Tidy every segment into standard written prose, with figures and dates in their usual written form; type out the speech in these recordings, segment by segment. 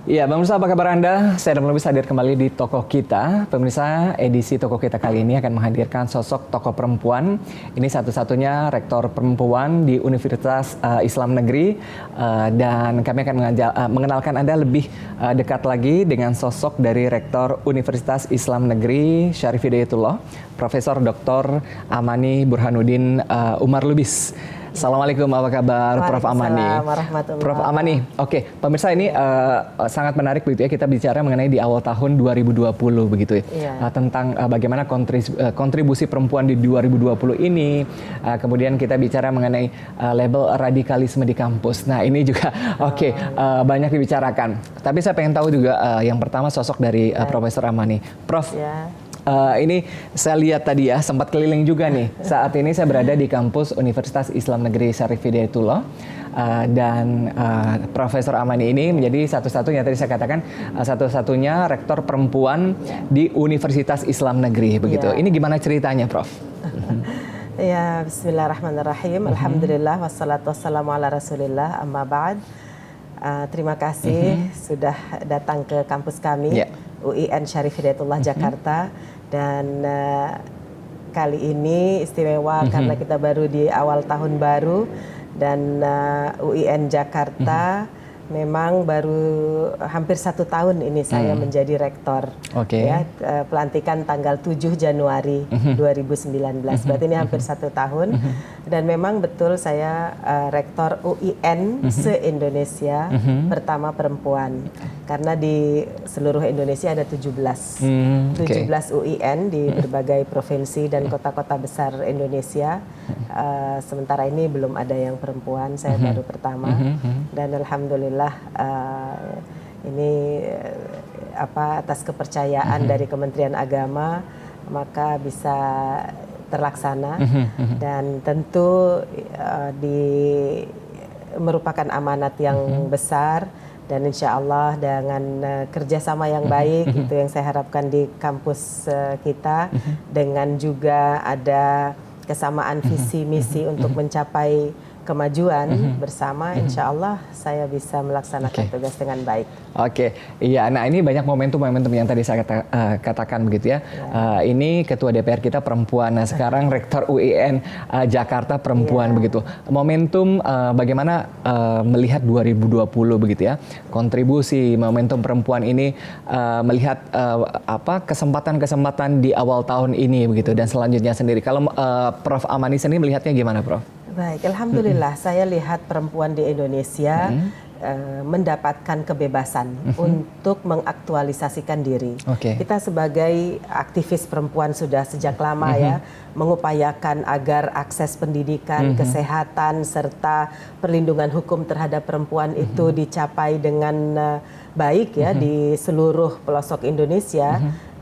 Ya, pemirsa apa kabar Anda? Saya dan Lubis hadir kembali di Tokoh Kita. Pemirsa, edisi Tokoh Kita kali ini akan menghadirkan sosok tokoh perempuan. Ini satu-satunya rektor perempuan di Universitas Islam Negeri. Dan kami akan mengenalkan Anda lebih dekat lagi dengan sosok dari rektor Universitas Islam Negeri, Syarif Hidayatullah, Profesor Dr. Amani Burhanuddin Umar Lubis. Assalamualaikum, apa kabar Prof. Amani? Prof. Amani, oke, pemirsa ini sangat menarik begitu ya, kita bicara mengenai di awal tahun 2020 begitu ya, tentang bagaimana kontribusi perempuan di 2020 ini, kemudian kita bicara mengenai label radikalisme di kampus. Nah ini juga banyak dibicarakan, tapi saya pengen tahu juga yang pertama sosok dari Profesor Amani. Prof, ini saya lihat tadi ya, sempat keliling juga nih. Saat ini saya berada di kampus Universitas Islam Negeri Syarif Hidayatullah. Dan Profesor Amani ini menjadi satu-satunya, tadi saya katakan, satu-satunya rektor perempuan di Universitas Islam Negeri. Begitu. Ini gimana ceritanya, Prof? Ya, bismillahirrahmanirrahim. Alhamdulillah, wassalatu wassalamu ala rasulillah, amma ba'd. Terima kasih sudah datang ke kampus kami, UIN Syarif Hidayatullah Jakarta. Dan kali ini istimewa karena kita baru di awal tahun baru dan UIN Jakarta memang baru hampir 1 tahun ini saya menjadi rektor. Ya, pelantikan tanggal 7 Januari 2019. Berarti ini hampir 1 tahun. Dan memang betul saya rektor UIN se-Indonesia pertama perempuan. Karena di seluruh Indonesia ada 17 UIN di berbagai provinsi dan kota-kota besar Indonesia. Sementara ini belum ada yang perempuan, saya baru pertama. Dan alhamdulillah ini atas kepercayaan dari Kementerian Agama maka bisa terlaksana. Dan tentu merupakan amanat yang besar. Dan insya Allah dengan kerjasama yang baik itu yang saya harapkan di kampus kita, dengan juga ada kesamaan visi misi untuk mencapai kemajuan bersama, insya Allah saya bisa melaksanakan tugas dengan baik. Iya. Nah ini banyak momentum-momentum yang tadi saya katakan begitu ya. Ini Ketua DPR kita perempuan. Nah sekarang Rektor UIN Jakarta perempuan begitu. Momentum bagaimana melihat 2020 begitu ya. Kontribusi momentum perempuan ini melihat kesempatan-kesempatan di awal tahun ini begitu dan selanjutnya sendiri. Kalau Prof. Amani sendiri melihatnya gimana, Prof? Baik, alhamdulillah saya lihat perempuan di Indonesia mendapatkan kebebasan untuk mengaktualisasikan diri. Kita sebagai aktivis perempuan sudah sejak lama ya mengupayakan agar akses pendidikan, kesehatan serta perlindungan hukum terhadap perempuan itu dicapai dengan baik ya di seluruh pelosok Indonesia.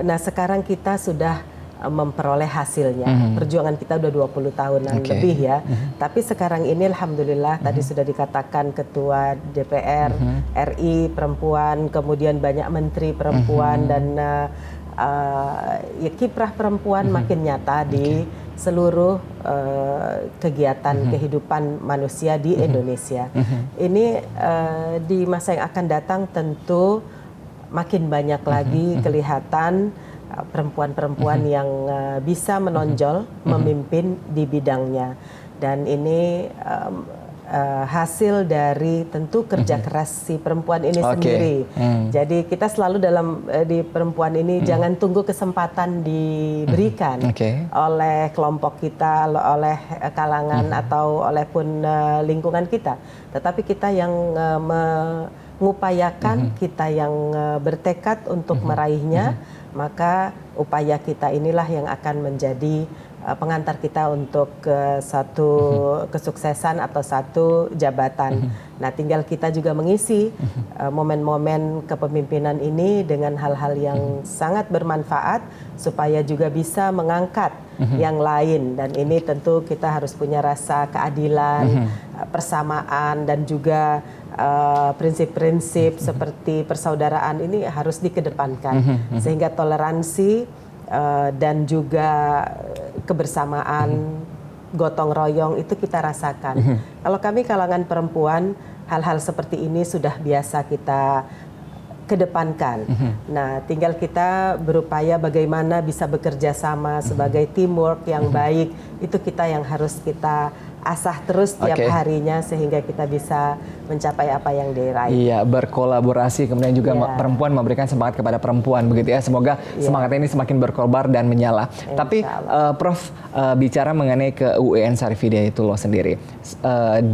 Nah, sekarang kita sudah memperoleh hasilnya. Perjuangan kita udah 20 tahunan lebih ya. Tapi sekarang ini alhamdulillah tadi sudah dikatakan Ketua DPR RI perempuan, kemudian banyak menteri perempuan dan kiprah perempuan makin nyata di seluruh kegiatan kehidupan manusia di Indonesia. Ini di masa yang akan datang tentu makin banyak lagi kelihatan perempuan-perempuan yang bisa menonjol, memimpin di bidangnya. Dan ini hasil dari tentu kerja keras si perempuan ini sendiri. Jadi kita selalu di perempuan ini jangan tunggu kesempatan diberikan oleh kelompok kita, oleh kalangan atau oleh pun lingkungan kita. Tetapi kita yang mengupayakan, kita yang bertekad untuk meraihnya, maka upaya kita inilah yang akan menjadi pengantar kita untuk satu kesuksesan atau satu jabatan. Nah, tinggal kita juga mengisi momen-momen kepemimpinan ini dengan hal-hal yang sangat bermanfaat supaya juga bisa mengangkat yang lain. Dan ini tentu kita harus punya rasa keadilan, persamaan dan juga prinsip-prinsip seperti persaudaraan ini harus dikedepankan sehingga toleransi dan juga kebersamaan, gotong royong itu kita rasakan. Kalau kami kalangan perempuan, hal-hal seperti ini sudah biasa kita kedepankan. Nah, tinggal kita berupaya bagaimana bisa bekerja sama sebagai teamwork yang baik. Itu kita yang harus kita asah terus tiap harinya sehingga kita bisa mencapai apa yang diraih. Iya, berkolaborasi, kemudian juga perempuan memberikan semangat kepada perempuan, begitu ya. Semoga semangat ini semakin berkobar dan menyala. Tapi Prof, bicara mengenai ke UIN Syarif Hidayatullah sendiri,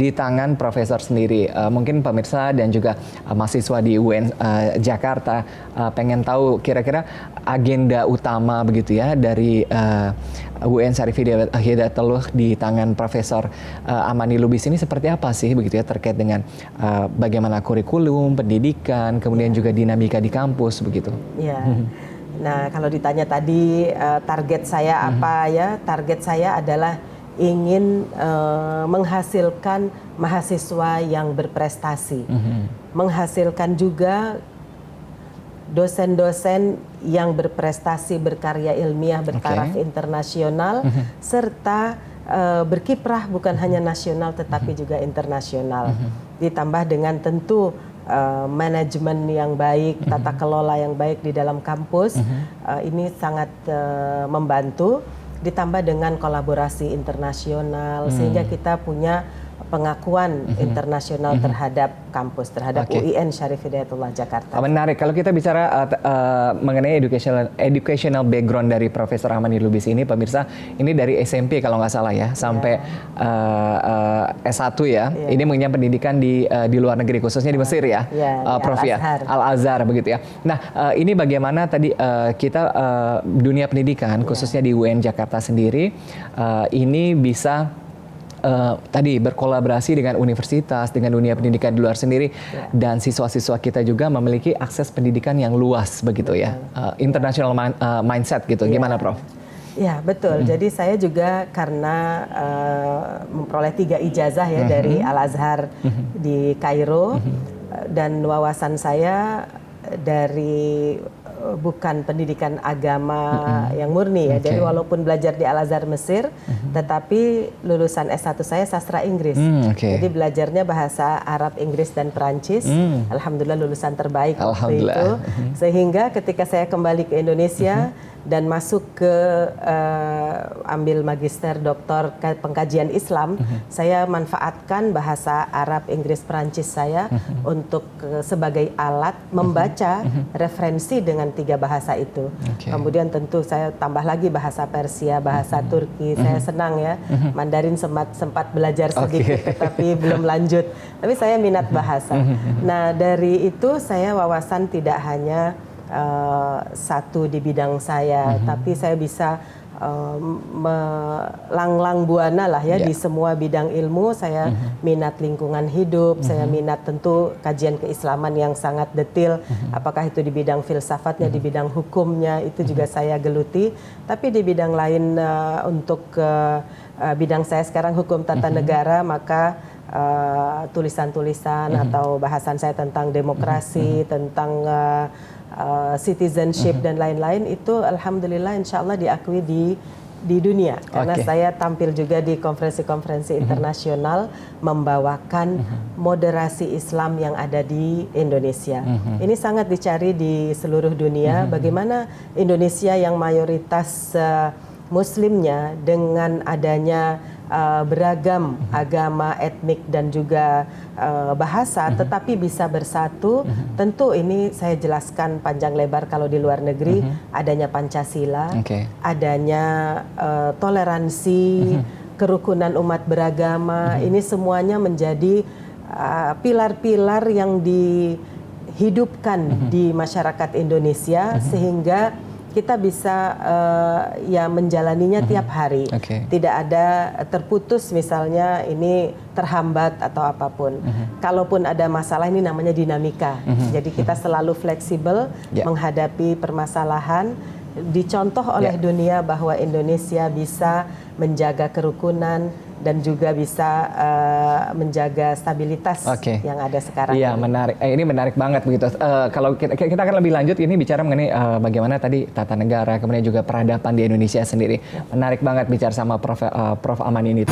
di tangan Profesor sendiri, mungkin pemirsa dan juga mahasiswa di UIN Jakarta pengen tahu kira-kira agenda utama begitu ya dari UIN Syarif Hidayatullah di tangan Profesor Amani Lubis ini seperti apa sih begitu ya, terkait dengan bagaimana kurikulum, pendidikan, kemudian juga dinamika di kampus begitu. Ya. Nah, kalau ditanya tadi target saya apa ya? Target saya adalah ingin menghasilkan mahasiswa yang berprestasi, menghasilkan juga dosen-dosen yang berprestasi, berkarya ilmiah, bertaraf internasional, serta berkiprah bukan hanya nasional tetapi juga internasional. Ditambah dengan tentu manajemen yang baik, tata kelola yang baik di dalam kampus, ini sangat membantu. Ditambah dengan kolaborasi internasional, sehingga kita punya pengakuan internasional terhadap kampus, terhadap UIN Syarif Hidayatullah Jakarta. Menarik. Kalau kita bicara mengenai educational background dari Profesor Amani Lubis ini, pemirsa, ini dari SMP kalau nggak salah ya, sampai S1 ya. Ini mengenyam pendidikan di luar negeri, khususnya di Mesir ya, Prof ya, Al-Azhar begitu ya. Nah, ini bagaimana tadi kita dunia pendidikan, khususnya di UIN Jakarta sendiri, ini bisa tadi berkolaborasi dengan universitas, dengan dunia pendidikan di luar sendiri, dan siswa-siswa kita juga memiliki akses pendidikan yang luas begitu ya, international mindset gitu. Gimana Prof? Ya betul. Jadi saya juga karena memperoleh 3 ijazah ya dari Al-Azhar di Kairo, dan wawasan saya dari bukan pendidikan agama yang murni ya. Jadi walaupun belajar di Al-Azhar Mesir, tetapi lulusan S1 saya sastra Inggris. Jadi belajarnya bahasa Arab, Inggris, dan Perancis. Alhamdulillah lulusan terbaik waktu itu. Sehingga ketika saya kembali ke Indonesia dan masuk ke ambil magister doktor pengkajian Islam, saya manfaatkan bahasa Arab, Inggris, Perancis saya untuk sebagai alat membaca referensi dengan 3 bahasa itu. Kemudian tentu saya tambah lagi bahasa Persia, bahasa Turki. Saya senang ya, Mandarin sempat belajar sedikit tetapi belum lanjut. Tapi saya minat bahasa. Nah, dari itu saya wawasan tidak hanya satu di bidang saya, tapi saya bisa melanglang buana lah ya di semua bidang ilmu. Saya minat lingkungan hidup, saya minat tentu kajian keislaman yang sangat detail, apakah itu di bidang filsafatnya, di bidang hukumnya, itu juga saya geluti. Tapi di bidang lain untuk bidang saya sekarang hukum tata negara, maka tulisan-tulisan atau bahasan saya tentang demokrasi, tentang citizenship dan lain-lain, itu alhamdulillah insya Allah diakui di dunia, karena saya tampil juga di konferensi-konferensi internasional membawakan moderasi Islam yang ada di Indonesia. Ini sangat dicari di seluruh dunia, bagaimana Indonesia yang mayoritas muslimnya dengan adanya beragam agama, etnik, dan juga bahasa, tetapi bisa bersatu. Tentu ini saya jelaskan panjang lebar kalau di luar negeri, adanya Pancasila, adanya toleransi, kerukunan umat beragama, ini semuanya menjadi pilar-pilar yang dihidupkan di masyarakat Indonesia, sehingga kita bisa ya menjalaninya tiap hari. Tidak ada terputus misalnya ini terhambat atau apapun. Kalaupun ada masalah, ini namanya dinamika. Jadi kita selalu fleksibel menghadapi permasalahan. Dicontoh oleh dunia bahwa Indonesia bisa menjaga kerukunan dan juga bisa menjaga stabilitas yang ada sekarang. Iya, menarik. Ini menarik banget begitu. Kalau kita akan lebih lanjut ini bicara mengenai bagaimana tadi tata negara, kemudian juga peradaban di Indonesia sendiri. Menarik banget bicara sama Prof Amani ini.